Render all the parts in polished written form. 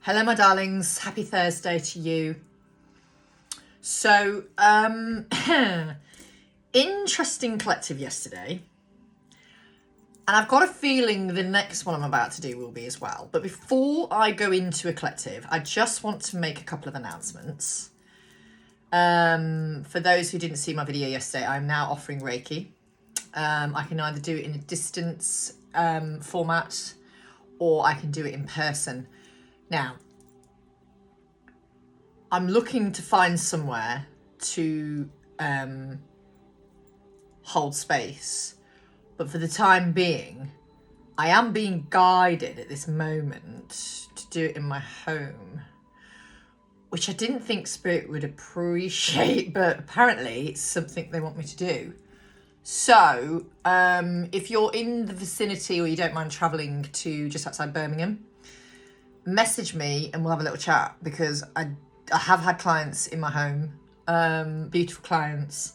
Hello, my darlings. Happy Thursday to you. So, interesting collective yesterday. And I've got a feeling the next one I'm about to do will be as well. But before I go into a collective, I just want to make a couple of announcements. For those who didn't see my video yesterday, I'm now offering Reiki. I can either do it in a distance format or I can do it in person. Now, I'm looking to find somewhere to hold space. But for the time being, I am being guided at this moment to do it in my home, which I didn't think Spirit would appreciate, but apparently it's something they want me to do. So, if you're in the vicinity or you don't mind travelling to just outside Birmingham, message me and we'll have a little chat, because I have had clients in my home, beautiful clients.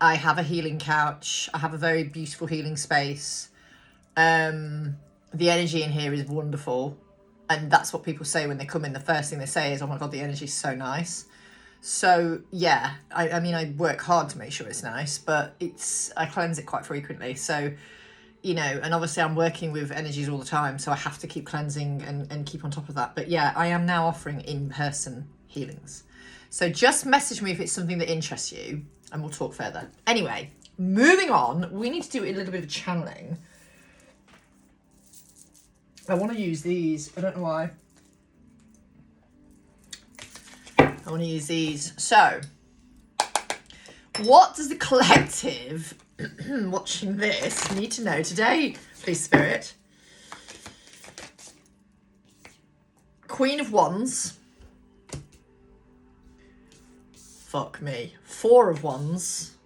I have a healing couch. I have a very beautiful healing space. The energy in here is wonderful. And that's what people say when they come in. The first thing they say is, oh my God, the energy is so nice. So yeah, I mean, I work hard to make sure it's nice, but I cleanse it quite frequently. So, you know, and obviously I'm working with energies all the time, so I have to keep cleansing and keep on top of that. But yeah, I am now offering in-person healings. So just message me if it's something that interests you and we'll talk further. Anyway, moving on, we need to do a little bit of channeling. I want to use these. I don't know why. I want to use these. So, what does the collective watching this need to know today, please, Spirit? Queen of Wands. Fuck me. 4 of Wands.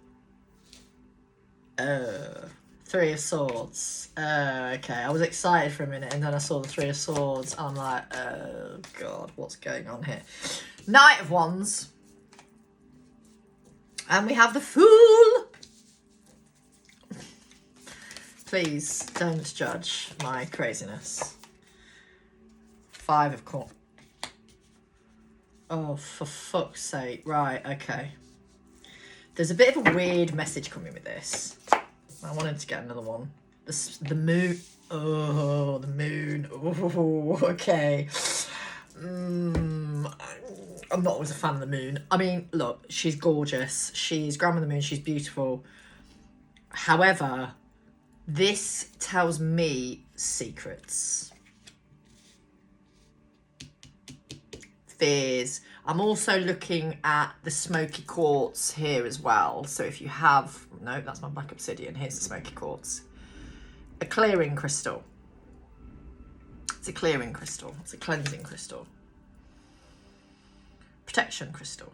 3 of Swords. Okay, I was excited for a minute and then I saw the 3 of Swords. I'm like, oh God, what's going on here? Knight of Wands. And we have the Fool. Please don't judge my craziness. 5 of Cups. Oh, for fuck's sake. Right, okay. There's a bit of a weird message coming with this. I wanted to get another one. The moon. Oh, the moon. Oh, okay. I'm not always a fan of the moon. I mean, look, she's gorgeous. She's Grandma the Moon. She's beautiful. However, this tells me secrets. Fears. I'm also looking at the smoky quartz here as well. So if you have, no, that's my black obsidian. Here's the smoky quartz. A clearing crystal. It's a clearing crystal. It's a cleansing crystal. Protection crystal.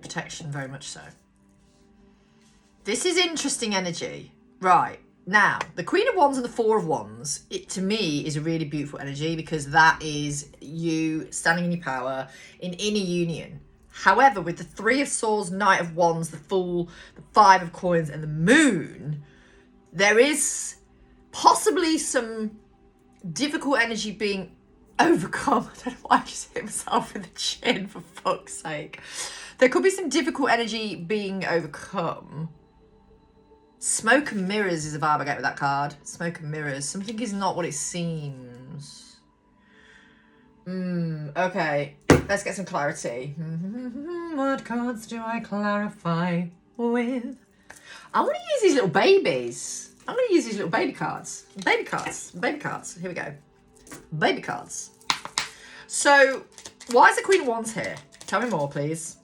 Protection, very much so. This is interesting energy. Right. Now, the Queen of Wands and the 4 of Wands, it to me is a really beautiful energy, because that is you standing in your power in inner union. However, with the 3 of Swords, Knight of Wands, the Fool, the 5 of Coins and the Moon, there is possibly some difficult energy being overcome. I don't know why I just hit myself in the chin, for fuck's sake. There could be some difficult energy being overcome. Smoke and Mirrors is a vibe I get with that card. Smoke and Mirrors. Something is not what it seems. Okay. Let's get some clarity. What cards do I clarify with? I want to use these little babies. I'm going to use these little baby cards. Baby cards. Baby cards. Here we go. Baby cards. So, why is the Queen of Wands here? Tell me more, please.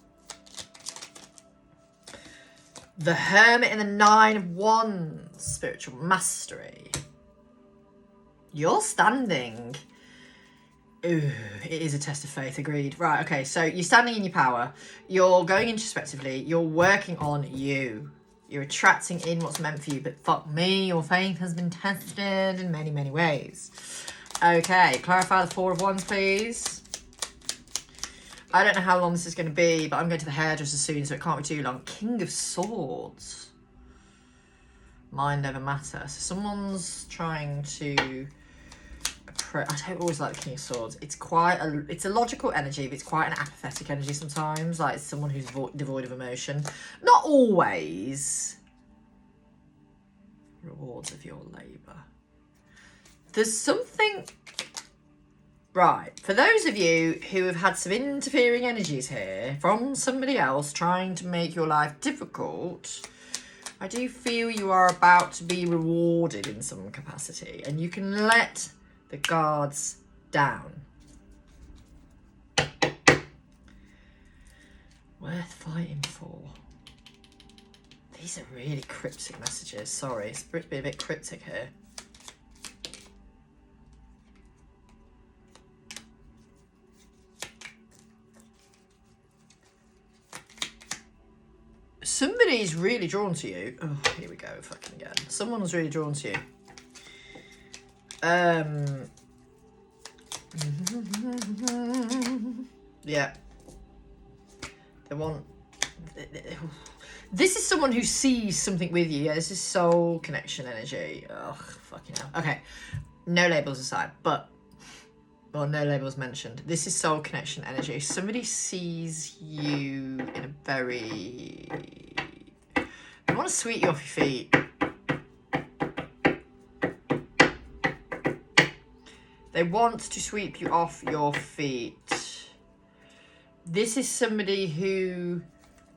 The Hermit and the 9 of Wands. Spiritual mastery. You're standing. Ooh, it is a test of faith, agreed. Right, okay, so you're standing in your power. You're going introspectively. You're working on you. You're attracting in what's meant for you. But fuck me, your faith has been tested in many, many ways. Okay, clarify the 4 of Wands, please. I don't know how long this is going to be, but I'm going to the hairdresser soon, so it can't be too long. King of Swords. Mind over matter. So someone's trying to I don't always like the King of Swords. It's it's a logical energy, but it's quite an apathetic energy sometimes. Like it's someone who's devoid of emotion. Not always. Rewards of your labour. There's something... Right, for those of you who have had some interfering energies here from somebody else trying to make your life difficult, I do feel you are about to be rewarded in some capacity, and you can let the guards down. Worth fighting for. These are really cryptic messages. Sorry, it's been a bit cryptic here. Somebody's really drawn to you. Oh, here we go, fucking again. Someone's really drawn to you. Yeah. They want... This is someone who sees something with you. Yeah, this is soul connection energy. Ugh, fucking hell. Okay, no labels aside, but... Well, no labels mentioned. This is soul connection energy. Somebody sees you in a very... They want to sweep you off your feet. They want to sweep you off your feet. This is somebody who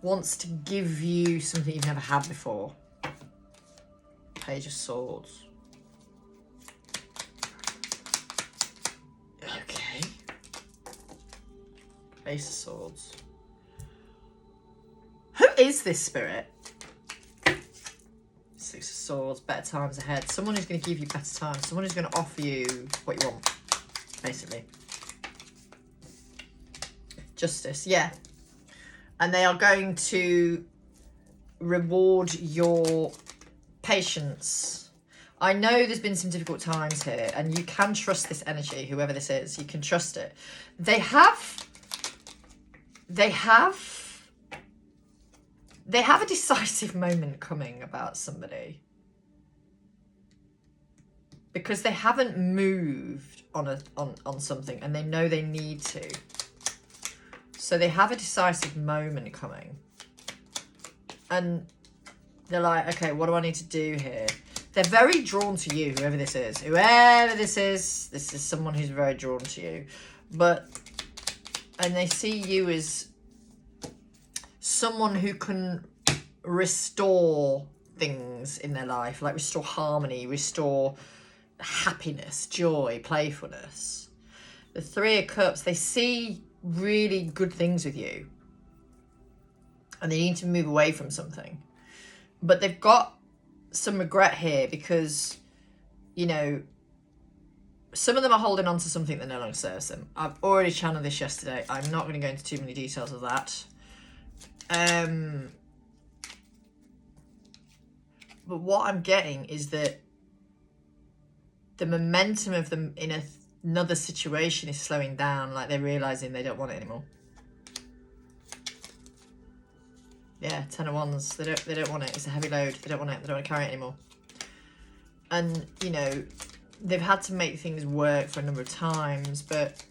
wants to give you something you've never had before. Page of Swords. Okay. Ace of Swords. Who is this spirit? Six of Swords, better times ahead. Someone who's going to give you better times. Someone who's going to offer you what you want, basically. Justice, yeah. And they are going to reward your patience. I know there's been some difficult times here, and you can trust this energy, whoever this is. You can trust it. They have a decisive moment coming about somebody. Because they haven't moved on something, and they know they need to. So they have a decisive moment coming. And they're like, okay, what do I need to do here? They're very drawn to you, whoever this is. Whoever this is someone who's very drawn to you. And they see you as someone who can restore things in their life. Like restore harmony, restore happiness, joy, playfulness. The Three of Cups, they see really good things with you, and they need to move away from something, but they've got some regret here because, you know, some of them are holding on to something that no longer serves them. I've already channeled this yesterday. I'm not going to go into too many details of that. But what I'm getting is that the momentum of them in another situation is slowing down, like they're realising they don't want it anymore. Yeah, 10 of Wands. They don't want it. It's a heavy load. They don't want it. They don't want to carry it anymore. And, you know, they've had to make things work for a number of times, but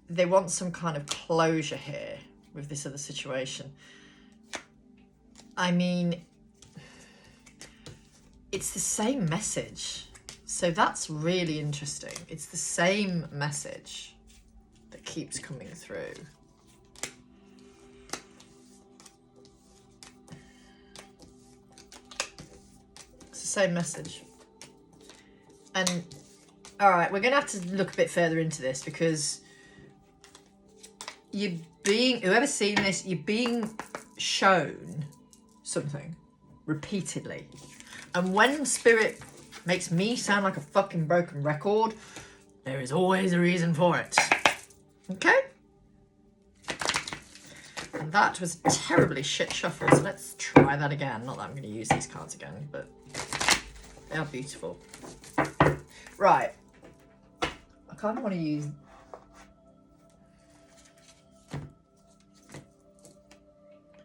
they want some kind of closure here with this other situation. I mean, it's the same message. So that's really interesting. It's the same message that keeps coming through. It's the same message. And, all right, we're going to have to look a bit further into this because whoever's seen this, you're being shown something repeatedly. And when Spirit makes me sound like a fucking broken record, there is always a reason for it. Okay? And that was terribly shit shuffle, so let's try that again. Not that I'm going to use these cards again, but they are beautiful. Right. I kind of want to use...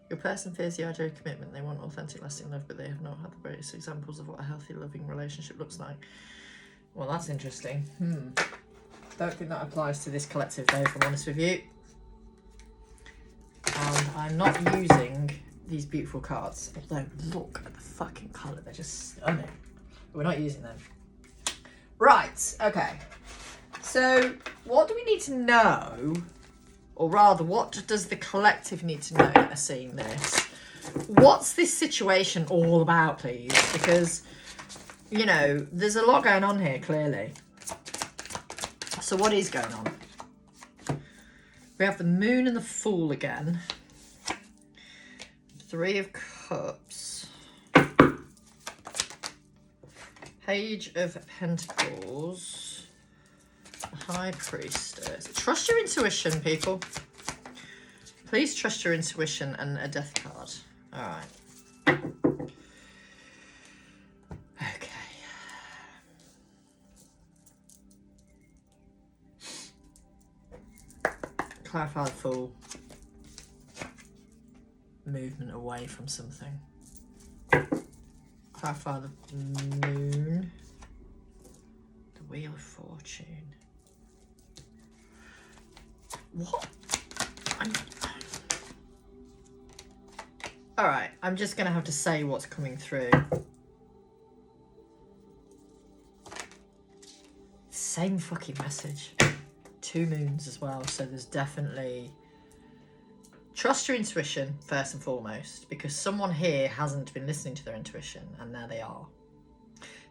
Your person fears the idea of commitment. They want authentic, lasting love, but they have not had the greatest examples of what a healthy, loving relationship looks like. Well, that's interesting. Don't think that applies to this collective though, if I'm honest with you. And I'm not using these beautiful cards. Although, look at the fucking colour. They're just stunning. We're not using them. Right, okay. So, what do we need to know? Or rather, what does the collective need to know that are seeing this? What's this situation all about, please? Because, you know, there's a lot going on here, clearly. So what is going on? We have the Moon and the Fool again. Three of Cups. Page of Pentacles. High Priestess. Trust your intuition, people. Please trust your intuition, and a Death card. All right. Okay. Clarify the Fool. Movement away from something. Clarify the Moon. The Wheel of Fortune. What? Alright, I'm just going to have to say what's coming through. Same fucking message. 2 moons as well, so there's definitely... Trust your intuition, first and foremost, because someone here hasn't been listening to their intuition, and there they are.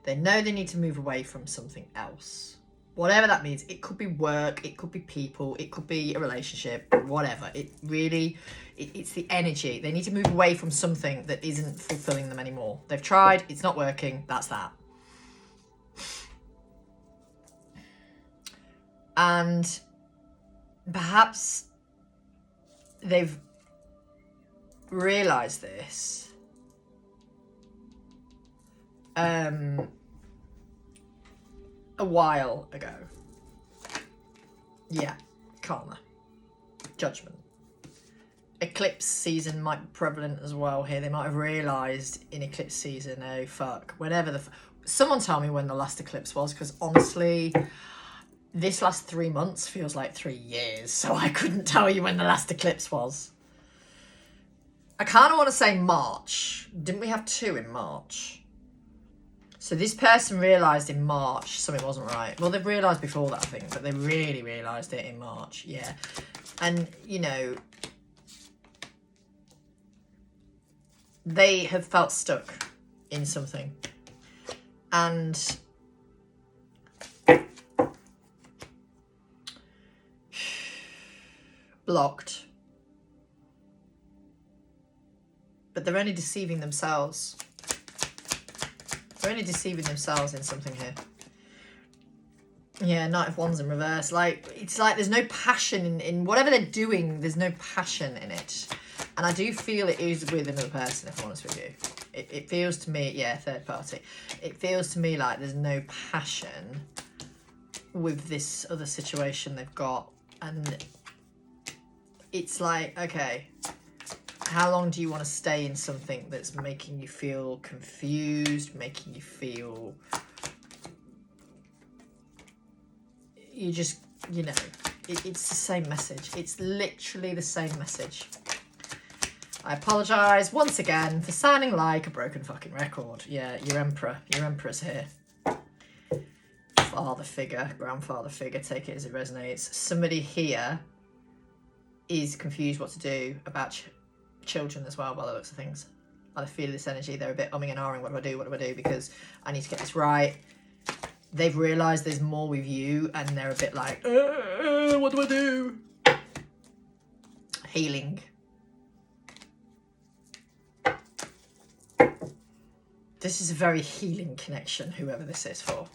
They know they need to move away from something else. Whatever that means. It could be work, it could be people, it could be a relationship, whatever. It really, it's the energy. They need to move away from something that isn't fulfilling them anymore. They've tried, it's not working, that's that. And perhaps they've realised this a while ago. Yeah, karma, judgment. Eclipse season might be prevalent as well here. They might have realised in eclipse season, oh fuck, whenever the... Someone tell me when the last eclipse was, because honestly, this last 3 months feels like 3 years, so I couldn't tell you when the last eclipse was. I kind of want to say March. Didn't we have 2 in March? So this person realised in March something wasn't right. Well, they've realised before that, I think, but they really realised it in March, yeah. And, you know, they have felt stuck in something. And blocked. But they're only deceiving themselves. They're only deceiving themselves in something here. Yeah, Knight of Wands in reverse. Like, it's like there's no passion in whatever they're doing. There's no passion in it. And I do feel it is with another person, if I'm honest with you. It feels to me, yeah, third party. It feels to me like there's no passion with this other situation they've got. And it's like, okay, how long do you want to stay in something that's making you feel confused, making you feel... You just, you know, it's the same message. It's literally the same message. I apologise once again for sounding like a broken fucking record. Yeah, your emperor's here. Father figure, grandfather figure, take it as it resonates. Somebody here is confused what to do about children as well, by the looks of things. I feel this energy. They're a bit umming and ahhing. What do I do? What do I do? Because I need to get this right. They've realised there's more with you, and they're a bit like, what do I do? Healing. This is a very healing connection, whoever this is for.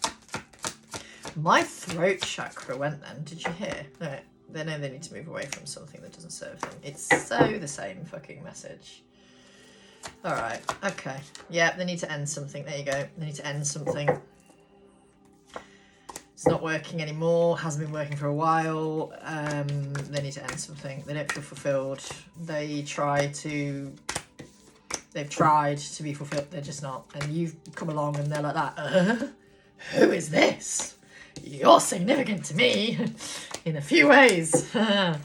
My throat chakra went then. Did you hear? No, they know they need to move away from something that doesn't serve them. It's so the same fucking message. All right. Okay. Yeah, they need to end something. There you go. They need to end something. It's not working anymore. Hasn't been working for a while. They need to end something. They don't feel fulfilled. They've tried to be fulfilled. They're just not. And you've come along and they're like that. who is this? You're significant to me in a few ways. Right,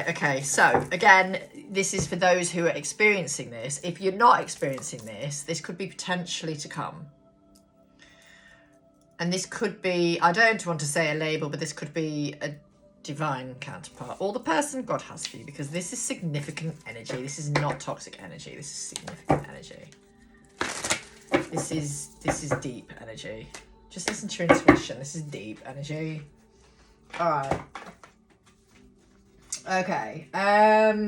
okay, so again, this is for those who are experiencing this. If you're not experiencing this, this could be potentially to come. And this could be, I don't want to say a label, but this could be a divine counterpart, or the person God has for you, because this is significant energy. This is not toxic energy. This is significant energy. This is deep energy. Just listen to your intuition. This is deep energy. All right. Okay.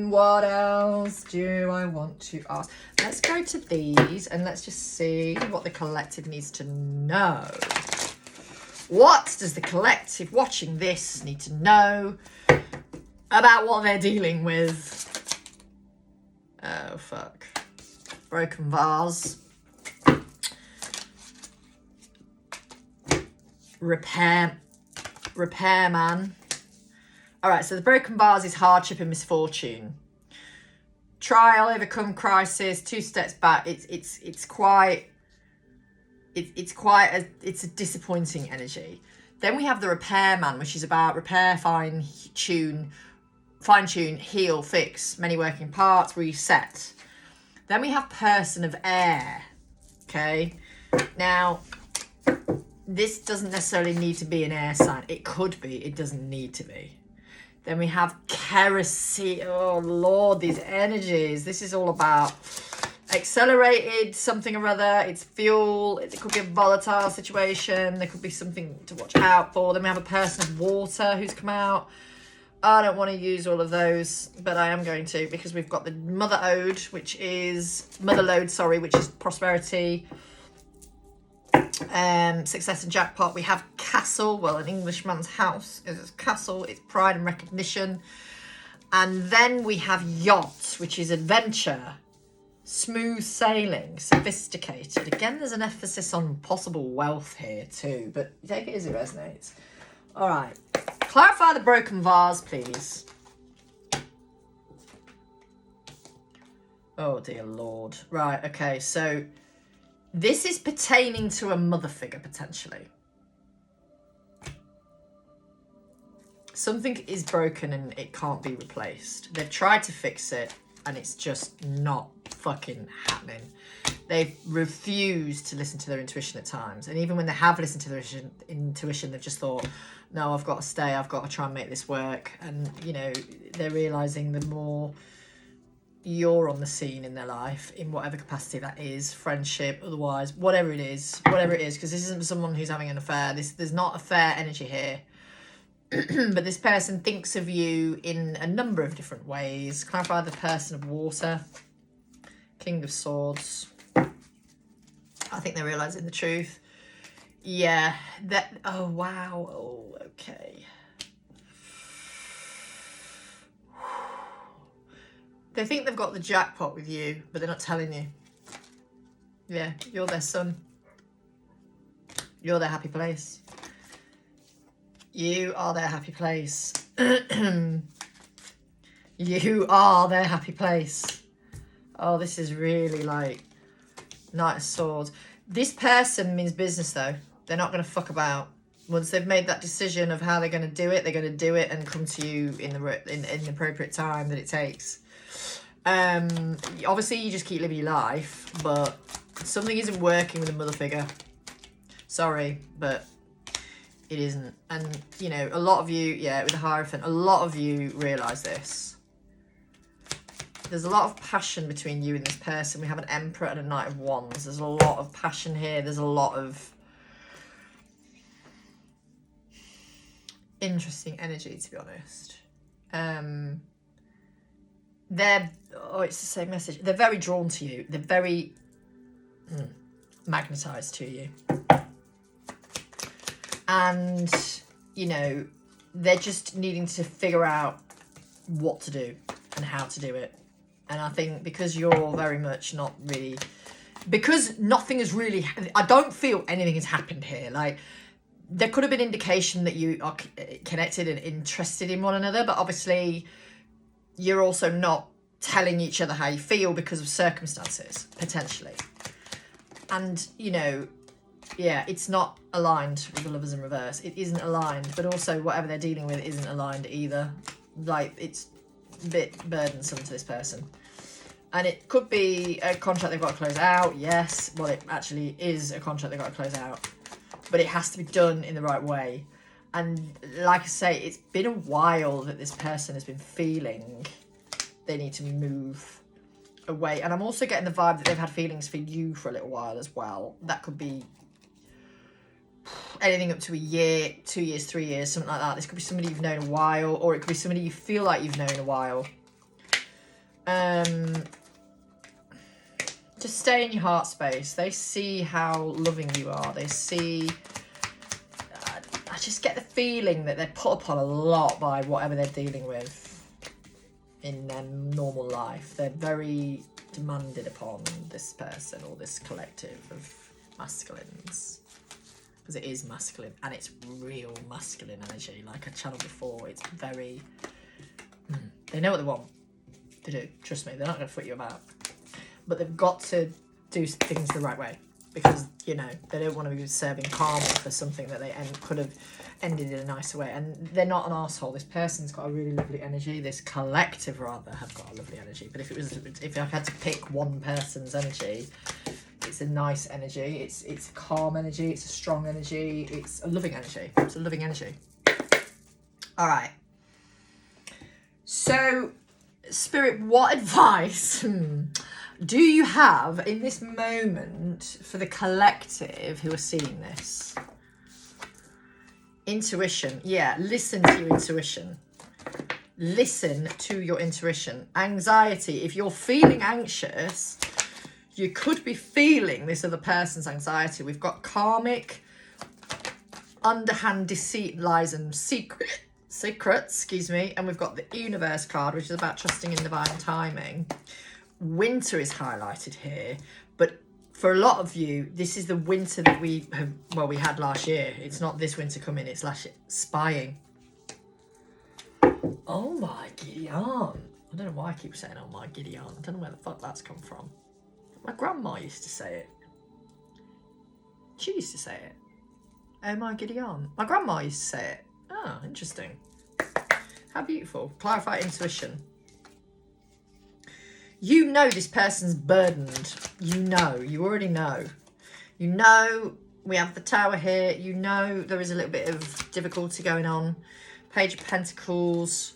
What else do I want to ask? Let's go to these and let's just see what the collective needs to know. What does the collective watching this need to know about what they're dealing with? Oh, fuck. Broken vase. Repairman. All right, so the broken vase is hardship and misfortune. Trial, overcome, crisis, 2 steps back. It's quite a disappointing energy. Then we have the repairman, which is about repair, fine tune, heal, fix, many working parts, reset. Then we have person of air. Okay, now this doesn't necessarily need to be an air sign. It could be. It doesn't need to be. Then we have kerosene. Oh Lord, these energies. This is all about accelerated something or other. It's fuel. It could be a volatile situation. There could be something to watch out for. Then we have a person of water who's come out. I don't want to use all of those, but I am going to, because we've got the mother ode, which is which is prosperity, success and jackpot. We have castle. Well, an Englishman's house is a castle. It's pride and recognition. And then we have yacht, which is adventure, smooth sailing, sophisticated. Again, there's an emphasis on possible wealth here too, but take it as it resonates. All right, clarify the broken vase, please. Oh dear Lord. Right, okay, so this is pertaining to a mother figure, potentially. Something is broken and it can't be replaced. They've tried to fix it and it's just not fucking happening. They've refused to listen to their intuition at times. And even when they have listened to their intuition, they've just thought, no, I've got to stay. I've got to try and make this work. And, you know, they're realising the more you're on the scene in their life, in whatever capacity that is, friendship, otherwise, whatever it is, because this isn't someone who's having an affair. There's not affair energy here. But this person thinks of you in a number of different ways. Clarify the person of water. King of Swords. I think they're realising the truth. Yeah. Oh, wow. Oh, okay. They think they've got the jackpot with you, but they're not telling you. Yeah, you're their son. You're their happy place. You are their happy place. You are their happy place. Oh, this is really like Knight of Swords. This person means business, though. They're not going to fuck about. Once they've made that decision of how they're going to do it, they're going to do it and come to you in the appropriate time that it takes. Obviously, you just keep living your life, but something isn't working with a mother figure. Sorry, but it isn't. And, you know, a lot of you, yeah, with the Hierophant, a lot of you realise this. There's a lot of passion between you and this person. We have an Emperor and a Knight of Wands. There's a lot of passion here. There's a lot of interesting energy, to be honest. It's the same message. They're very drawn to you. They're very magnetised to you. And, you know, they're just needing to figure out what to do and how to do it. And I think because you're very much not really... Because nothing has really... I don't feel anything has happened here. Like, there could have been indication that you are connected and interested in one another, but obviously you're also not telling each other how you feel because of circumstances, potentially. And, you know, yeah, it's not aligned with the Lovers in reverse. It isn't aligned, but also whatever they're dealing with isn't aligned either. Like, it's a bit burdensome to this person. And it could be a contract they've got to close out, yes. Well, it actually is a contract they've got to close out. But it has to be done in the right way. And like I say, it's been a while that this person has been feeling they need to move away. And I'm also getting the vibe that they've had feelings for you for a little while as well. That could be anything up to a year, 2 years, 3 years, something like that. This could be somebody you've known a while, or it could be somebody you feel like you've known a while. Just stay in your heart space. They see how loving you are. They see... I just get the feeling that they're put upon a lot by whatever they're dealing with in their normal life. They're very demanded upon, this person or this collective of masculines. Because it is masculine, and it's real masculine energy. Like I channeled before, it's very... They know what they want. They do. Trust me, they're not going to foot you about. But they've got to do things the right way, because, you know, they don't want to be serving karma for something that they could have ended in a nicer way. And they're not an arsehole. This person's got a really lovely energy. This collective, rather, have got a lovely energy. But if I had to pick one person's energy, it's a nice energy. It's a calm energy. It's a strong energy. It's a loving energy. It's a loving energy. All right. So, Spirit, what advice do you have in this moment for the collective who are seeing this? Intuition. Yeah, listen to your intuition. Listen to your intuition. Anxiety. If you're feeling anxious, you could be feeling this other person's anxiety. We've got karmic, underhand deceit, lies and secrets, excuse me. And we've got the universe card, which is about trusting in divine timing. Winter is highlighted here, but for a lot of you, this is the winter that we had last year. It's not this winter coming, it's last year. Spying. Oh my Gideon. I don't know why I keep saying oh my Gideon. I don't know where the fuck that's come from. My grandma used to say it. She used to say it. Oh my Gideon. My grandma used to say it. Ah, interesting. How beautiful. Clarify intuition. You know this person's burdened. You already know. You know, we have the Tower here. You know there is a little bit of difficulty going on. Page of Pentacles.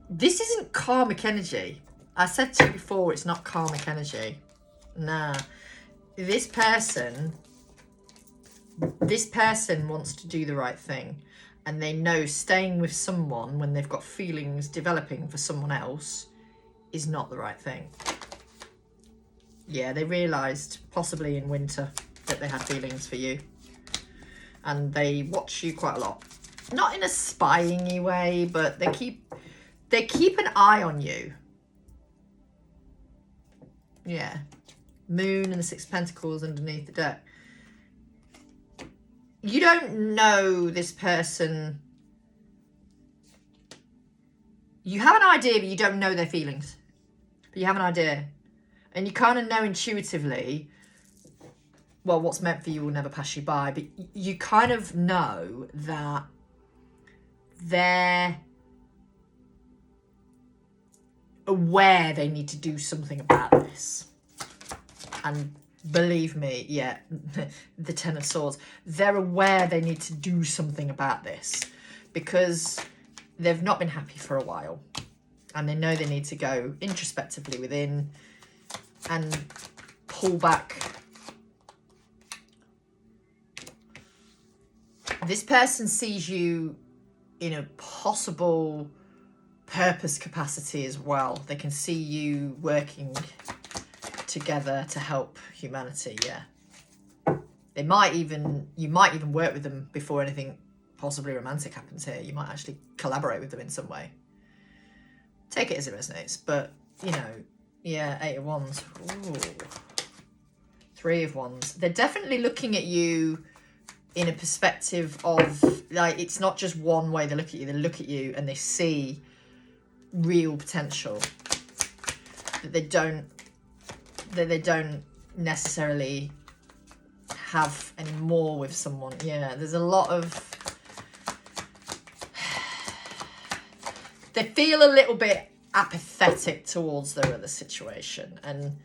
This isn't karmic energy. I said to you before, it's not karmic energy. Nah. This person wants to do the right thing. And they know staying with someone when they've got feelings developing for someone else is not the right thing. Yeah, they realised, possibly in winter, that they had feelings for you. And they watch you quite a lot. Not in a spying-y way, but they keep an eye on you. Yeah. Moon and the Six of Pentacles underneath the deck. You don't know this person. You have an idea, but you don't know their feelings. But you have an idea. And you kind of know intuitively, well, what's meant for you will never pass you by. But you kind of know that they're aware they need to do something about this. And believe me, yeah, the Ten of Swords, they're aware they need to do something about this because they've not been happy for a while. And they know they need to go introspectively within and pull back. This person sees you in a possible purpose capacity as well. They can see you working together to help humanity. Yeah, you might even work with them before anything possibly romantic happens here. You might actually collaborate with them in some way. Take it as it resonates, but you know, yeah, 8 of Wands. Ooh. 3 of Wands. They're definitely looking at you in a perspective of, like, it's not just one way they look at you. They look at you and they see real potential that they don't that they don't necessarily have any more with someone. Yeah, there's a lot of... They feel a little bit apathetic towards their other situation, and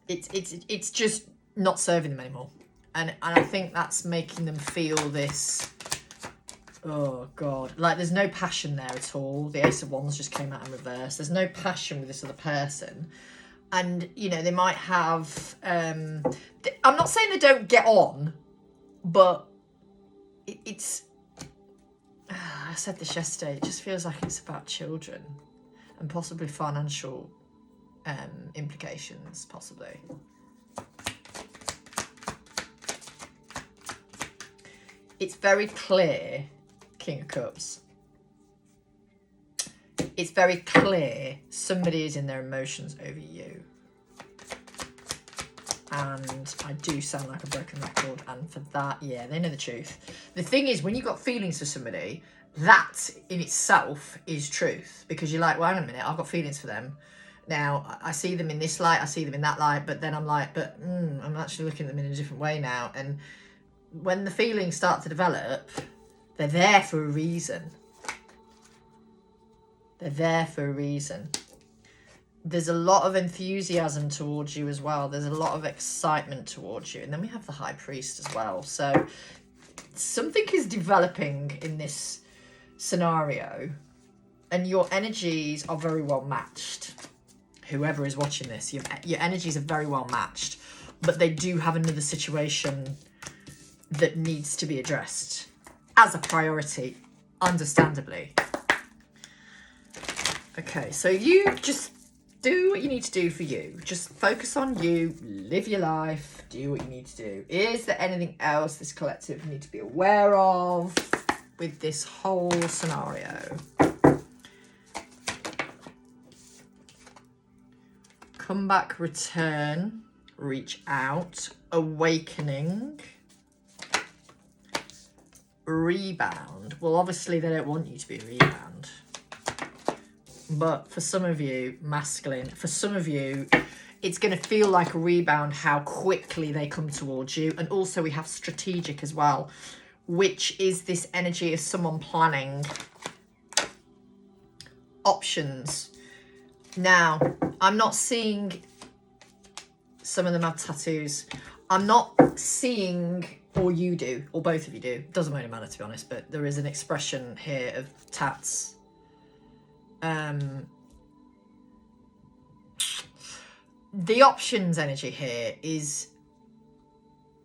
it's just not serving them anymore. And I think that's making them feel this, oh God, like there's no passion there at all. The Ace of Wands just came out in reverse. There's no passion with this other person. And, you know, they might have, I'm not saying they don't get on, but it's, I said this yesterday, it just feels like it's about children and possibly financial implications, possibly. It's very clear, King of Cups. It's very clear somebody is in their emotions over you. And I do sound like a broken record. And for that, yeah, they know the truth. The thing is, when you've got feelings for somebody, that in itself is truth. Because you're like, well, hang on a minute, I've got feelings for them. Now, I see them in this light, I see them in that light. But then I'm like, but I'm actually looking at them in a different way now. And when the feelings start to develop, they're there for a reason. They're there for a reason. There's a lot of enthusiasm towards you as well. There's a lot of excitement towards you. And then we have the High Priest as well. So something is developing in this scenario. And your energies are very well matched. Whoever is watching this, your energies are very well matched. But they do have another situation that needs to be addressed as a priority, understandably. Okay, so you just do what you need to do for you. Just focus on you, live your life, do what you need to do. Is there anything else this collective need to be aware of with this whole scenario? Come back, return, reach out, awakening, rebound. Well, obviously they don't want you to be a rebound. But for some of you, masculine, for some of you, it's going to feel like a rebound how quickly they come towards you. And also we have strategic as well, which is this energy of someone planning options. Now, I'm not seeing, some of them have tattoos. I'm not seeing, or you do, or both of you do. Doesn't really matter, to be honest, but there is an expression here of tats. The options energy here is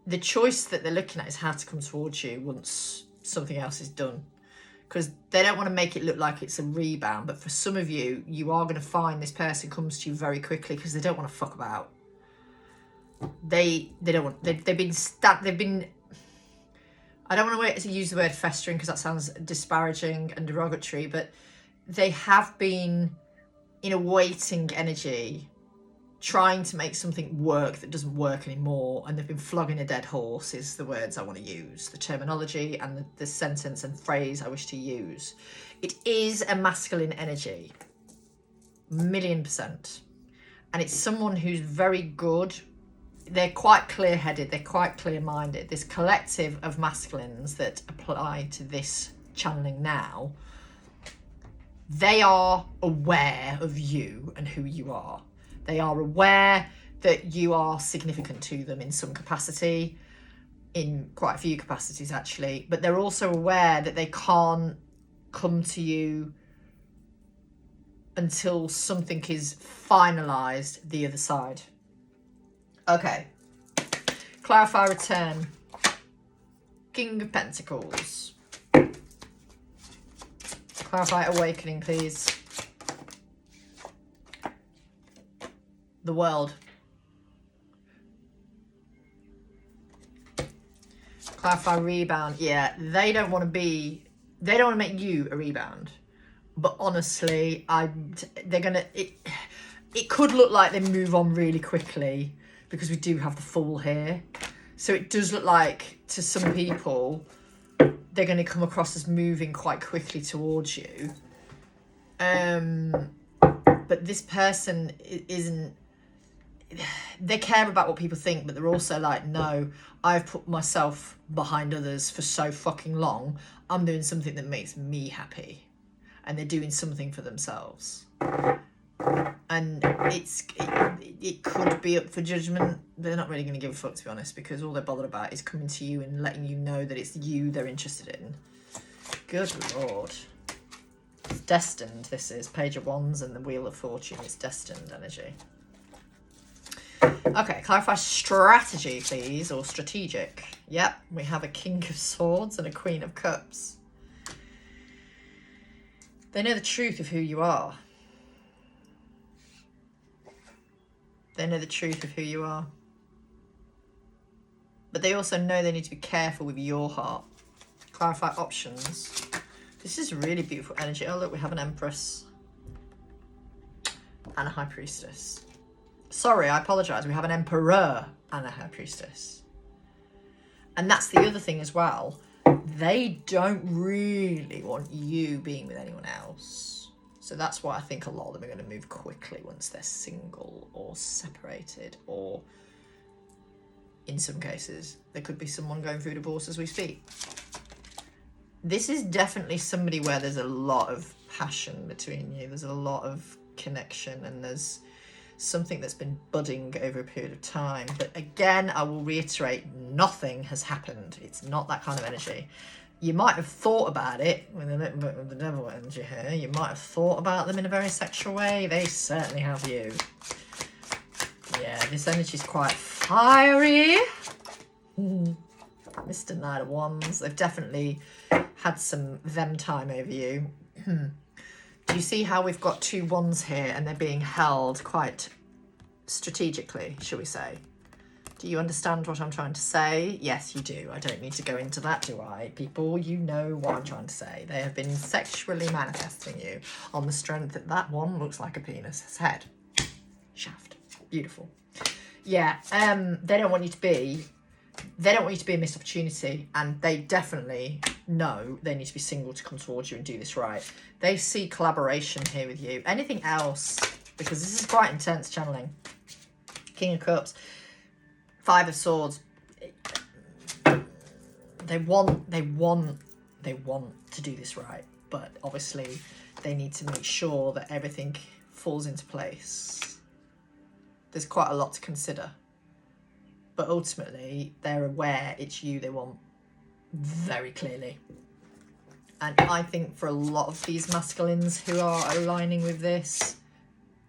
the choice that they're looking at is how to come towards you once something else is done, because they don't want to make it look like it's a rebound. But for some of you, you are going to find this person comes to you very quickly because they don't want to fuck about. They don't want, they've been I don't want to use the word festering because that sounds disparaging and derogatory, but they have been in a waiting energy, trying to make something work that doesn't work anymore, and they've been flogging a dead horse is the words I want to use, the terminology and the sentence and phrase I wish to use. It is a masculine energy, 1,000,000%. And it's someone who's very good. They're quite clear-headed, they're quite clear-minded. This collective of masculines that apply to this channeling now, they are aware of you and who you are. They are aware that you are significant to them in some capacity, in quite a few capacities actually, but they're also aware that they can't come to you until something is finalised the other side. Okay. Clarify, return. King of Pentacles. Clarify, awakening, please. The World. Clarify, rebound. Yeah, they don't want to make you a rebound. But honestly, they're going to, it could look like they move on really quickly because we do have the Fool here. So it does look like to some people, they're going to come across as moving quite quickly towards you. But this person isn't, they care about what people think, but they're also like, no, I've put myself behind others for so fucking long. I'm doing something that makes me happy. And they're doing something for themselves. And it could be up for judgment. They're not really going to give a fuck, to be honest, because all they're bothered about is coming to you and letting you know that it's you they're interested in. Good Lord. It's destined, this is. Page of Wands and the Wheel of Fortune. It's destined energy. Okay, clarify strategy, please, or strategic. Yep, we have a King of Swords and a Queen of Cups. They know the truth of who you are. They know the truth of who you are. But they also know they need to be careful with your heart. Clarify options. This is really beautiful energy. Oh, look, we have an Empress and a High Priestess. Sorry, I apologise. We have an Emperor and a High Priestess. And that's the other thing as well. They don't really want you being with anyone else. So that's why I think a lot of them are going to move quickly once they're single or separated, or in some cases, there could be someone going through divorce as we speak. This is definitely somebody where there's a lot of passion between you. There's a lot of connection, and there's something that's been budding over a period of time. But again, I will reiterate, nothing has happened. It's not that kind of energy. You might have thought about it with a little bit of the devil energy here. You might have thought about them in a very sexual way. They certainly have you. Yeah, this energy is quite fiery. Mr. Knight of Wands. They've definitely had some them time over you. Do you see how we've got two wands here and they're being held quite strategically, shall we say? Do you understand what I'm trying to say? Yes, you do. I don't need to go into that, do I? People, you know what I'm trying to say. They have been sexually manifesting you on the strength that that one looks like a penis head. Shaft. Beautiful. Yeah, they don't want you to be a missed opportunity, and they definitely know they need to be single to come towards you and do this right. They see collaboration here with you. Anything else, because this is quite intense channeling. King of Cups, Five of Swords. They want to do this right, but obviously they need to make sure that everything falls into place. There's quite a lot to consider. But ultimately, they're aware it's you they want very clearly. And I think for a lot of these masculines who are aligning with this,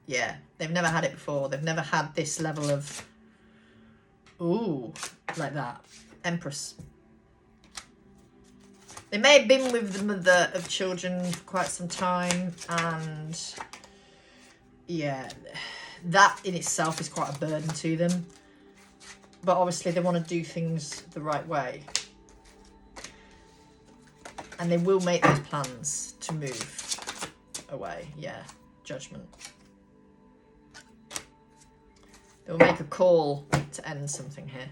yeah, they've never had it before. They've never had this level of, ooh, like that. Empress. They may have been with the mother of children for quite some time, and yeah, that in itself is quite a burden to them. But obviously they want to do things the right way. And they will make those plans to move away. Yeah, judgment. They'll make a call to end something here.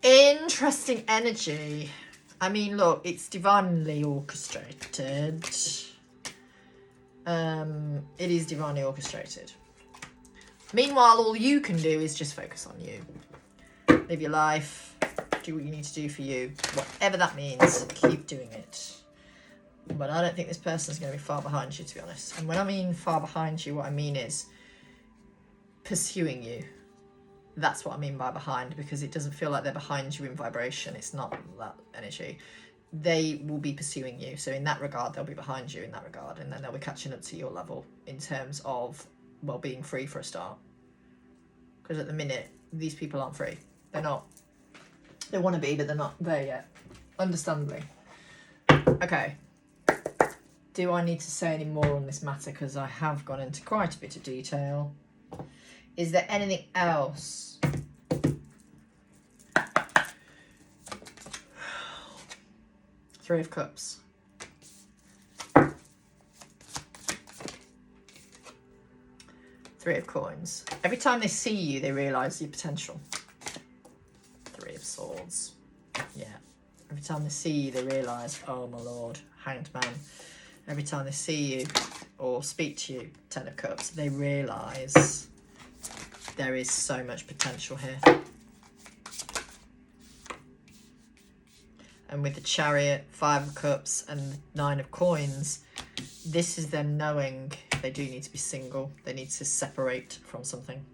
Interesting energy. I mean, look, it's divinely orchestrated. It is divinely orchestrated. Meanwhile, all you can do is just focus on you. Live your life. Do what you need to do for you. Whatever that means, keep doing it. But I don't think this person's going to be far behind you, to be honest. And when I mean far behind you, what I mean is pursuing you. That's what I mean by behind, because it doesn't feel like they're behind you in vibration. It's not that energy. They will be pursuing you. So in that regard, they'll be behind you in that regard. And then they'll be catching up to your level in terms of, well, being free for a start. Because at the minute, these people aren't free. They're not. They want to be, but they're not there yet. Understandably. Okay. Do I need to say any more on this matter? Because I have gone into quite a bit of detail. Is there anything else? Three of Cups. Three of Coins. Every time they see you, they realise your potential. Three of Swords. Yeah. Every time they see you, they realise, oh my lord, Hanged Man. Every time they see you or speak to you, Ten of Cups, they realise There is so much potential here. And with the Chariot, 5 of Cups and 9 of Coins, this is them knowing they do need to be single. They need to separate from something.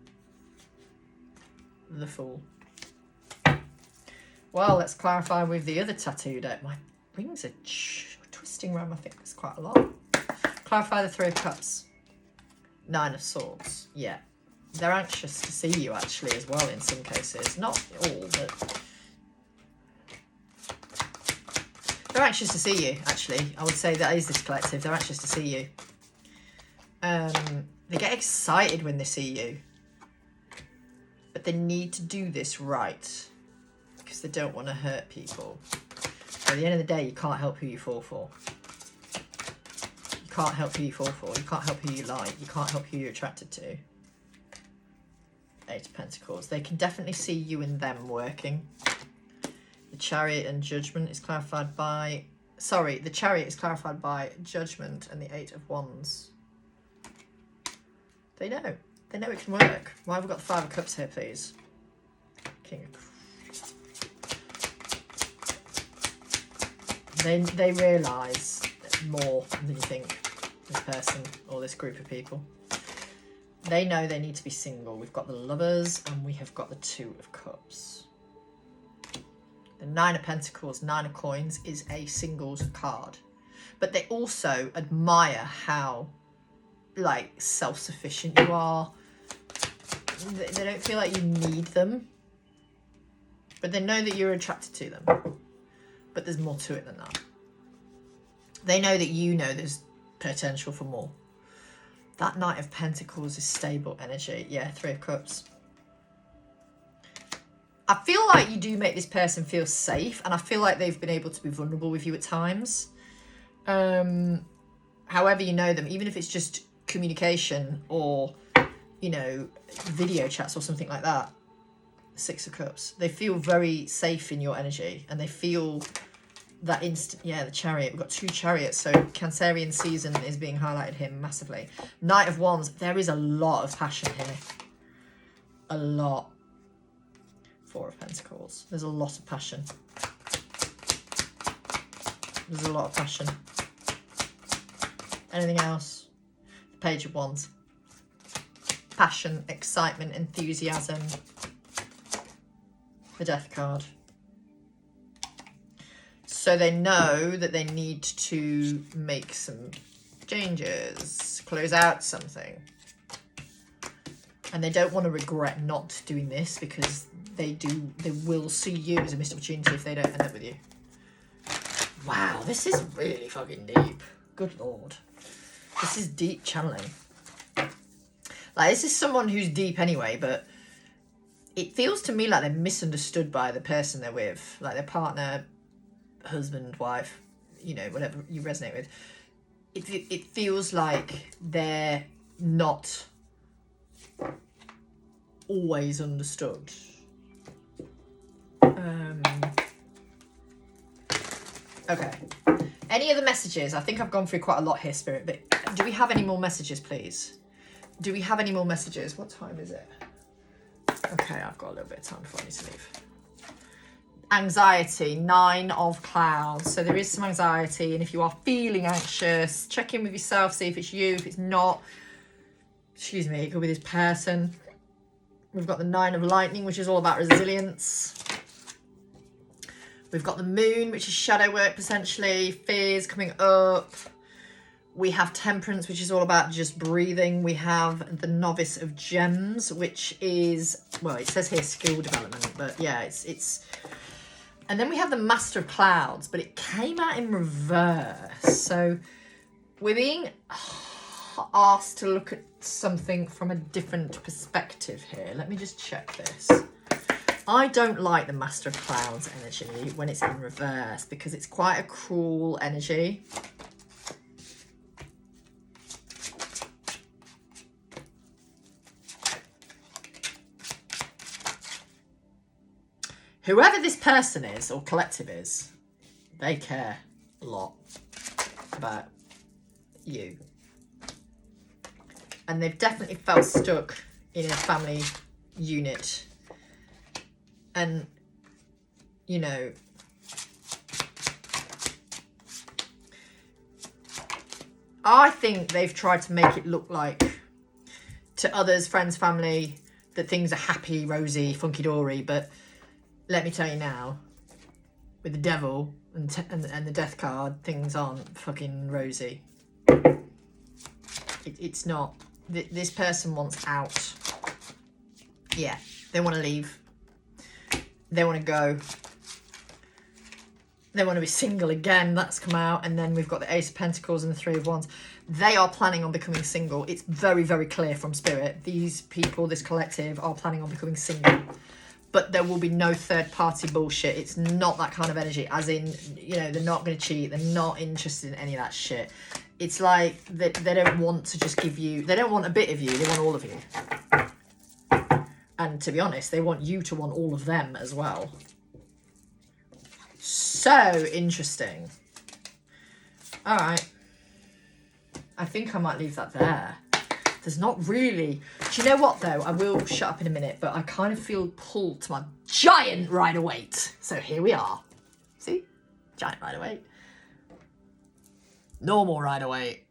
The Fool. Well, let's clarify with the other tattoo deck. My rings are twisting around my fingers quite a lot. Clarify the 3 of Cups. 9 of Swords. Yeah. They're anxious to see you, actually, as well, in some cases. Not all, but... they're anxious to see you, actually. I would say that is this collective. They're anxious to see you. They get excited when they see you. But they need to do this right. Because they don't want to hurt people. But at the end of the day, you can't help who you fall for. You can't help who you fall for. You can't help who you like. You can't help who you're attracted to. 8 of Pentacles. They can definitely see you and them working. The Chariot and Judgment is clarified by... sorry, the Chariot is clarified by Judgment and the 8 of Wands. They know. They know it can work. Why have we got the 5 of Cups here, please? King of... They realise more than you think, this person or this group of people. They know they need to be single. We've got the Lovers and we have got the 2 of Cups. The 9 of Pentacles, 9 of Coins is a singles card. But they also admire how, like, self-sufficient you are. They don't feel like you need them. But they know that you're attracted to them. But there's more to it than that. They know that you know there's potential for more. That Knight of Pentacles is stable energy. Yeah, 3 of Cups. I feel like you do make this person feel safe, and I feel like they've been able to be vulnerable with you at times. However you know them, even if it's just communication or, you know, video chats or something like that. 6 of Cups. They feel very safe in your energy, and they feel that instant. Yeah, the Chariot. We've got 2 Chariots, so Cancerian season is being highlighted here massively. Knight of Wands. There is a lot of passion here. A lot. 4 of Pentacles. There's a lot of passion. There's a lot of passion. Anything else? The Page of Wands. Passion, excitement, enthusiasm. The Death card. So they know that they need to make some changes, close out something. And they don't want to regret not doing this, because they will see you as a missed opportunity if they don't end up with you. Wow, this is really fucking deep. Good Lord. This is deep channeling. Like, this is someone who's deep anyway, but it feels to me like they're misunderstood by the person they're with. Like their partner, husband, wife, you know, whatever you resonate with. It feels like they're not always understood. Okay. Any other messages? I think I've gone through quite a lot here, Spirit, but do we have any more messages, please? Do we have any more messages? What time is it? Okay, I've got a little bit of time before I need to leave. Anxiety, 9 of Clouds. So there is some anxiety, and if you are feeling anxious, check in with yourself, see if it's you. If it's not, excuse me, it could be this person. We've got the 9 of Lightning, which is all about resilience. We've got the Moon, which is shadow work, potentially. Fears coming up. We have Temperance, which is all about just breathing. We have the Novice of Gems, which is, well, it says here skill development, but yeah, it's... And then we have the Master of Clouds, but it came out in reverse. So we're being asked to look at something from a different perspective here. Let me just check this. I don't like the Master of Clouds energy when it's in reverse, because it's quite a cruel energy. Whoever this person is, or collective is, they care a lot about you. And they've definitely felt stuck in a family unit. And, you know, I think they've tried to make it look like to others, friends, family, that things are happy, rosy, funky-dory. But let me tell you now, with the devil and the death card, things aren't fucking rosy. It's not. This person wants out. Yeah, they want to leave. They want to go. They want to be single again. That's come out. And then we've got the Ace of Pentacles and the Three of Wands. They are planning on becoming single. It's very, very clear from Spirit. These people, this collective, are planning on becoming single. But there will be no third-party bullshit. It's not that kind of energy. As in, you know, they're not going to cheat. They're not interested in any of that shit. It's like they don't want to just give you... They don't want a bit of you. They want all of you. And to be honest, they want you to want all of them as well. So interesting. All right. I think I might leave that there. There's not really... Do you know what, though? I will shut up in a minute, but I kind of feel pulled to my giant Rider-Waite. So here we are. See? Giant Rider-Waite. Normal Rider-Waite.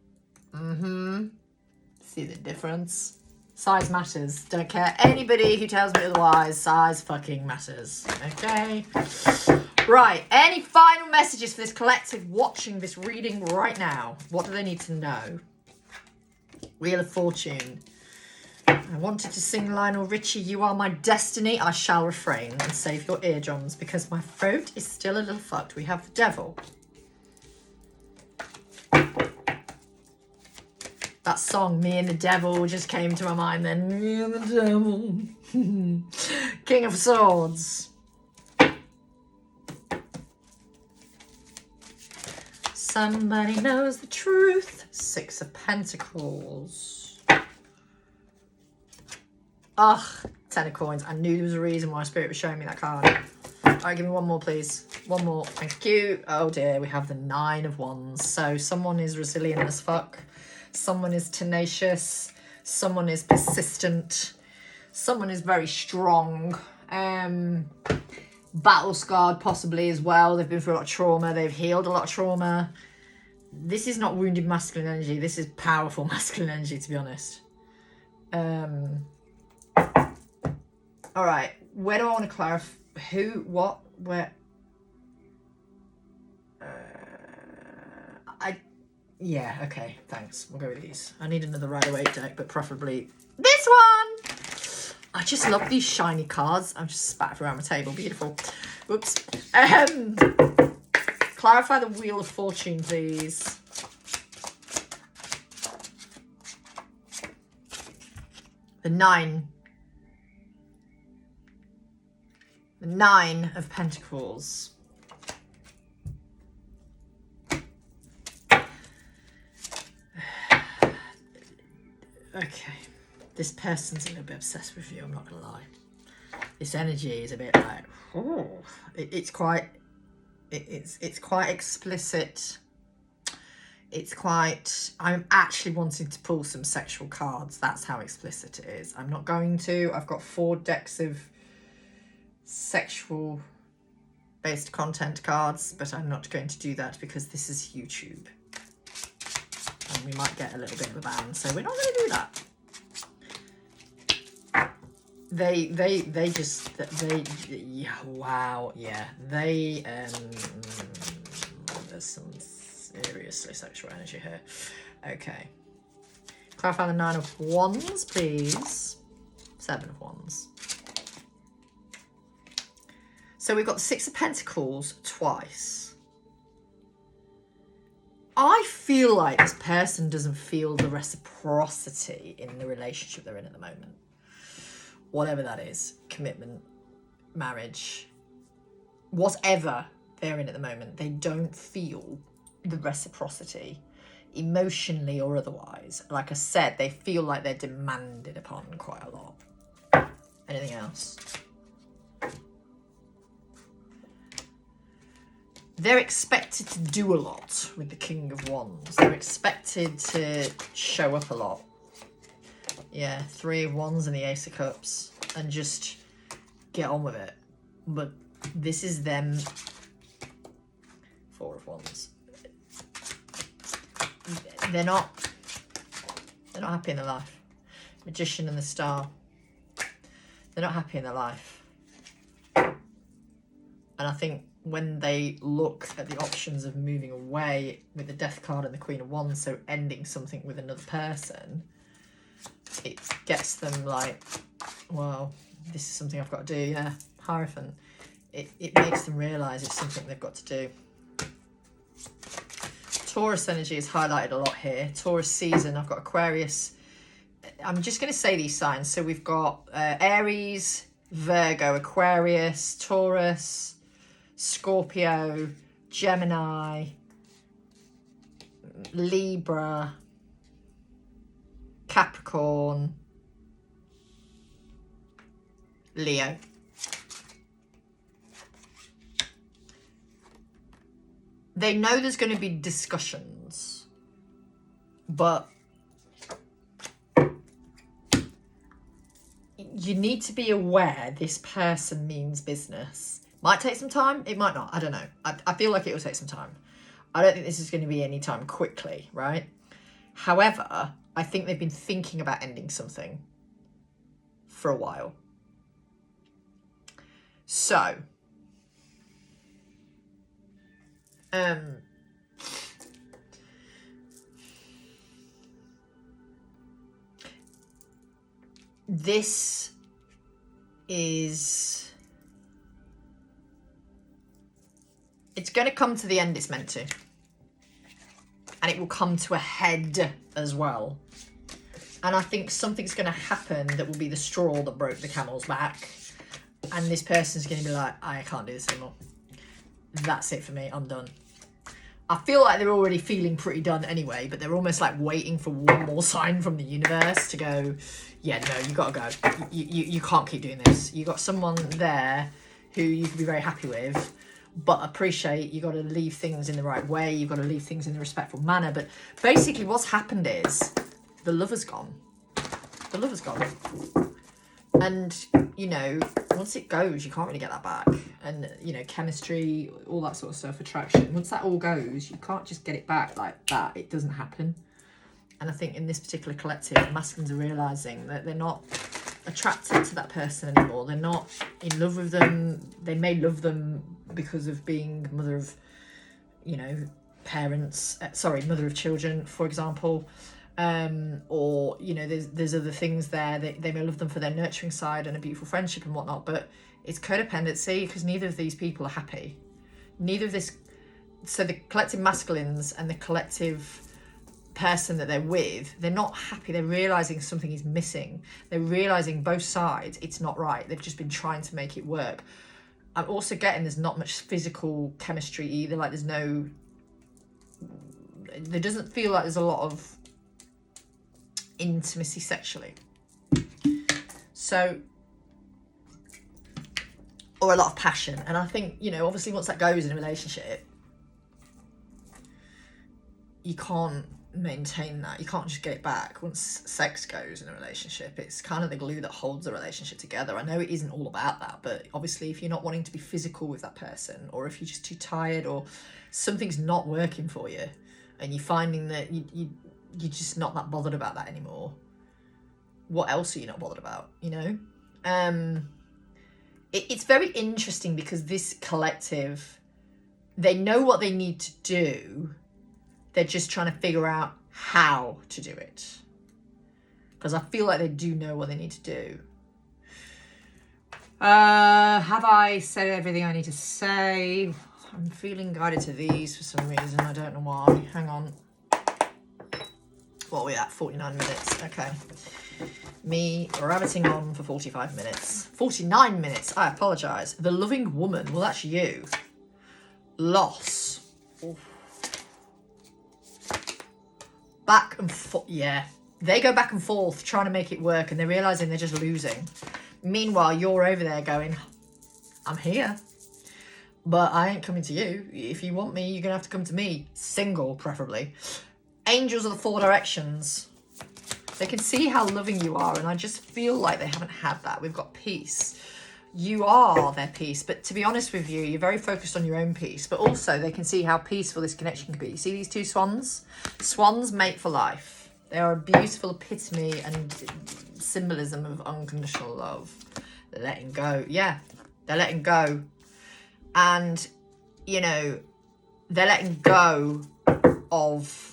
See the difference? Size matters. Don't care anybody who tells me otherwise. Size fucking matters. Okay? Right. Any final messages for this collective watching this reading right now? What do they need to know? Wheel of Fortune. I wanted to sing Lionel Richie, You Are My Destiny. I shall refrain and save your eardrums because my throat is still a little fucked. We have the Devil. That song, Me and the Devil, just came to my mind then. Me and the Devil. King of Swords. Somebody knows the truth. Six of Pentacles. Ugh, Ten of Coins. I knew there was a reason why Spirit was showing me that card. All right, give me one more, please. One more. Thank you. Oh dear, we have the Nine of Wands. So someone is resilient as fuck. Someone is tenacious. Someone is persistent. Someone is very strong. Battle scarred possibly as well. They've been through a lot of trauma. They've healed a lot of trauma. This is not wounded masculine energy. This is powerful masculine energy, to be honest. All right. Where do I want to clarify? Who, what, where? Yeah, okay, thanks. We'll go with these. I need another Rider-Waite deck, but preferably this one. I just love these shiny cards. I'm just spat around my table. Beautiful. Whoops. Clarify the Wheel of Fortune, please. The Nine. The Nine of Pentacles. Okay, this person's a little bit obsessed with you, I'm not gonna lie. This energy is a bit like, oh, it's quite explicit. It's quite, I'm actually wanting to pull some sexual cards. That's how explicit it is. I'm not going to. I've got 4 decks of sexual based content cards, but I'm not going to do that because this is YouTube. And we might get a little bit of a ban, so we're not going to do that. Yeah, wow, yeah, there's some seriously sexual energy here. Okay. Clarify the Nine of Wands, please. 7 of Wands. So we've got the Six of Pentacles twice. I feel like this person doesn't feel the reciprocity in the relationship they're in at the moment. Whatever that is, commitment, marriage, whatever they're in at the moment, they don't feel the reciprocity, emotionally or otherwise. Like I said, they feel like they're demanded upon quite a lot. Anything else? They're expected to do a lot with the King of Wands. They're expected to show up a lot. Yeah, 3 of Wands and the Ace of Cups. and just get on with it. But this is them. Four of Wands. They're not happy in their life. Magician and the Star. They're not happy in their life. And I think when they look at the options of moving away with the Death card and the Queen of Wands, so ending something with another person, it gets them like, well, this is something I've got to do. Yeah, Hierophant. It makes them realise it's something they've got to do. Taurus energy is highlighted a lot here. Taurus season, I've got Aquarius. I'm just going to say these signs. So we've got Aries, Virgo, Aquarius, Taurus, Scorpio, Gemini, Libra, Capricorn, Leo. They know there's going to be discussions, but you need to be aware this person means business. Might take some time, it might not, I don't know. I feel like it will take some time. I don't think this is going to be any time quickly, right? However, I think they've been thinking about ending something for a while. So, this is, it's going to come to the end it's meant to. And it will come to a head as well. And I think something's going to happen that will be the straw that broke the camel's back. And this person's going to be like, I can't do this anymore. That's it for me. I'm done. I feel like they're already feeling pretty done anyway, but they're almost like waiting for one more sign from the universe to go, yeah, no, you got to go. You can't keep doing this. You got someone there who you can be very happy with, but appreciate you got to leave things in the right way. You've got to leave things in a respectful manner. But basically what's happened is the lover's gone. The lover's gone. And, you know, once it goes, you can't really get that back. And, you know, chemistry, all that sort of stuff, attraction. Once that all goes, you can't just get it back like that. It doesn't happen. And I think in this particular collective, the masculines are realising that they're not attracted to that person anymore. They're not in love with them. They may love them because of being mother of, you know, parents. Mother of children, for example. Or, you know, there's other things there. They may love them for their nurturing side and a beautiful friendship and whatnot, but it's codependency because neither of these people are happy. Neither of this, so the collective masculines and the collective person that they're with, they're not happy. They're realising something is missing. They're realising both sides, it's not right. They've just been trying to make it work. I'm also getting there's not much physical chemistry either. Like there doesn't feel like there's a lot of intimacy sexually. So, or a lot of passion. And I think, you know, obviously once that goes in a relationship, you can't maintain that. You can't just get it back. Once sex goes in a relationship, it's kind of the glue that holds the relationship together. I know it isn't all about that, but obviously if you're not wanting to be physical with that person, or if you're just too tired, or something's not working for you, and you're finding that you're just not that bothered about that anymore, what else are you not bothered about, you know? It's very interesting because this collective, they know what they need to do. They're just trying to figure out how to do it. Because I feel like they do know what they need to do. Have I said everything I need to say? I'm feeling guided to these for some reason. I don't know why. Hang on. What are we at? 49 minutes. Okay. Me rabbiting on for 45 minutes. 49 minutes. I apologise. The loving woman. Well, that's you. Loss. Oof. Back and forth. Yeah. They go back and forth trying to make it work, and they're realising they're just losing. Meanwhile, you're over there going, I'm here, but I ain't coming to you. If you want me, you're going to have to come to me. Single, preferably. Angels of the Four Directions. They can see how loving you are, and I just feel like they haven't had that. We've got peace. You are their peace, but to be honest with you, you're very focused on your own peace, but also they can see how peaceful this connection can be. You see these two swans? Swans mate for life. They are a beautiful epitome and symbolism of unconditional love. They're letting go. Yeah, they're letting go. And, you know, they're letting go of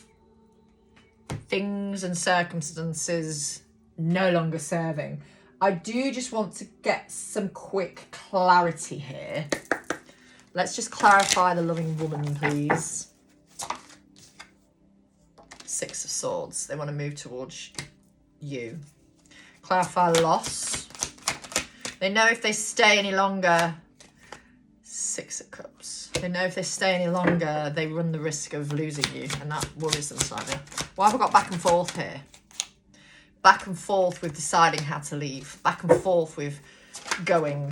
things and circumstances no longer serving. I do just want to get some quick clarity here. Let's just clarify the loving woman, please. Six of Swords. They want to move towards you. Clarify loss. They know if they stay any longer. Six of Cups. They know if they stay any longer, they run the risk of losing you, and that worries them slightly. Why have I got back and forth here? Back and forth with deciding how to leave. Back and forth with going.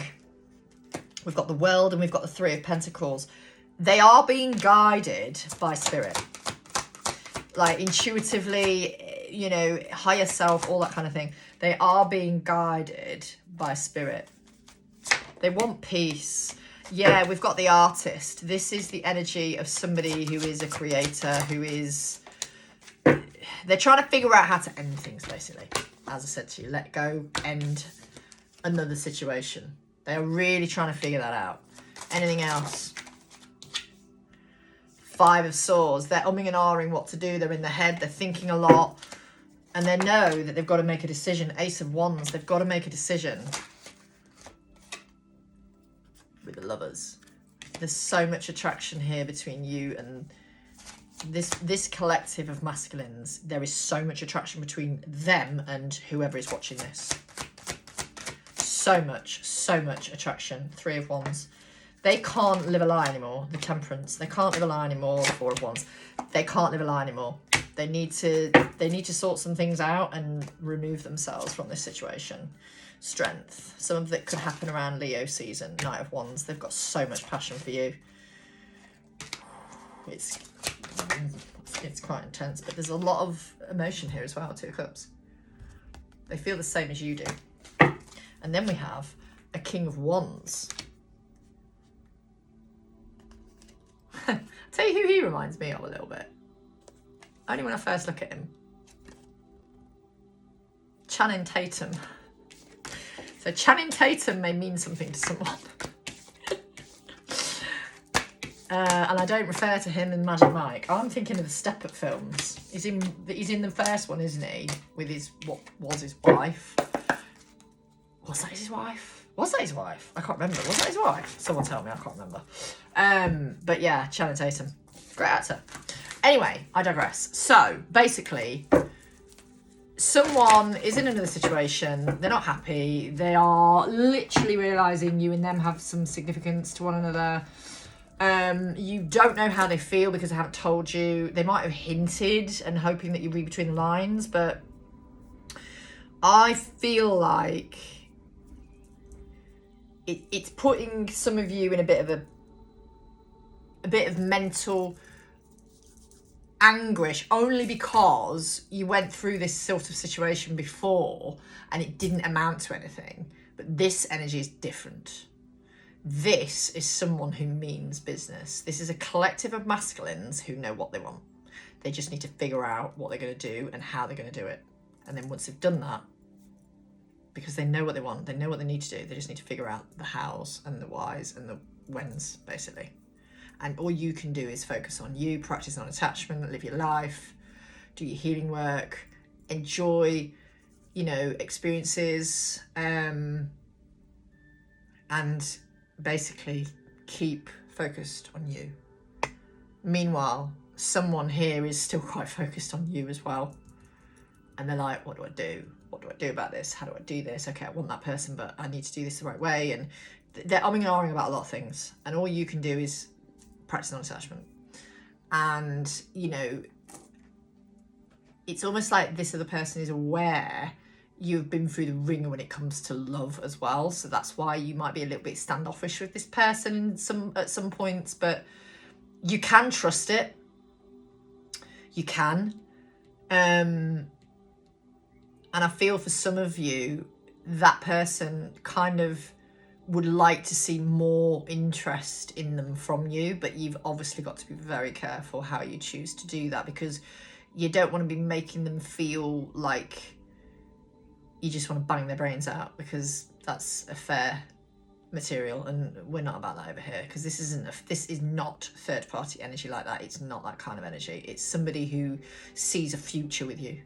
We've got the World and we've got the Three of Pentacles. They are being guided by spirit. Like intuitively, you know, higher self, all that kind of thing. They are being guided by spirit. They want peace. Yeah, we've got the Artist. This is the energy of somebody who is a creator, who is... They're trying to figure out how to end things, basically. As I said to you, let go, end another situation. They are really trying to figure that out. Anything else? Five of Swords. They're umming and ahhing what to do. They're in their head. They're thinking a lot. And they know that they've got to make a decision. Ace of Wands. They've got to make a decision. With the Lovers. There's so much attraction here between you and... This collective of masculines, there is so much attraction between them and whoever is watching this. So much attraction. Three of Wands. They can't live a lie anymore. The Temperance. They can't live a lie anymore. The Four of Wands. They can't live a lie anymore. They need to sort some things out and remove themselves from this situation. Strength. Some of it could happen around Leo season. Knight of Wands. They've got so much passion for you. It's quite intense, but there's a lot of emotion here as well. Two of Cups. They feel the same as you do. And then we have a King of Wands. I'll tell you who he reminds me of a little bit. Only when I first look at him. Channing Tatum. So Channing Tatum may mean something to someone. And I don't refer to him in Magic Mike. I'm thinking of the Step Up films. He's in the first one, isn't he? With his, what was his wife? Was that his wife? Was that his wife? I can't remember. Was that his wife? Someone tell me, I can't remember. But yeah, Channing Tatum. Great actor. Anyway, I digress. So, basically, someone is in another situation. They're not happy. They are literally realising you and them have some significance to one another. You don't know how they feel because they haven't told you. They might have hinted and hoping that you read between the lines, but I feel like it's putting some of you in a bit of mental anguish, only because you went through this sort of situation before and it didn't amount to anything. But this energy is different. This is someone who means business. This is a collective of masculines who know what they want. They just need to figure out what they're going to do and how they're going to do it. And then once they've done that, because they know what they want, they know what they need to do, they just need to figure out the hows and the whys and the whens, basically. And all you can do is focus on you, practice non-attachment, live your life, do your healing work, enjoy, you know, experiences, and basically keep focused on you. Meanwhile, someone here is still quite focused on you as well. And they're like, what do I do? What do I do about this? How do I do this? Okay, I want that person, but I need to do this the right way. And they're umming and ahhing about a lot of things. And all you can do is practice non-attachment. And, you know, it's almost like this other person is aware you've been through the ringer when it comes to love as well. So that's why you might be a little bit standoffish with this person at some points, but you can trust it. You can. And I feel for some of you, that person kind of would like to see more interest in them from you, but you've obviously got to be very careful how you choose to do that, because you don't want to be making them feel like you just want to bang their brains out, because that's a fair material, and we're not about that over here, because this is not third party energy like that. It's not that kind of energy. It's somebody who sees a future with you.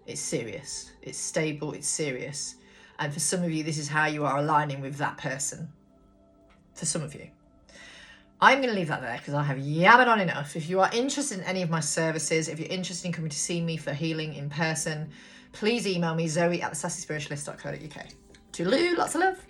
It's serious, it's stable, it's serious. And for some of you, this is how you are aligning with that person. For some of you. I'm going to leave that there because I have yabbered on enough. If you are interested in any of my services, if you're interested in coming to see me for healing in person, please email me, zoe@thesassyspiritualist.co.uk. Toodaloo, lots of love.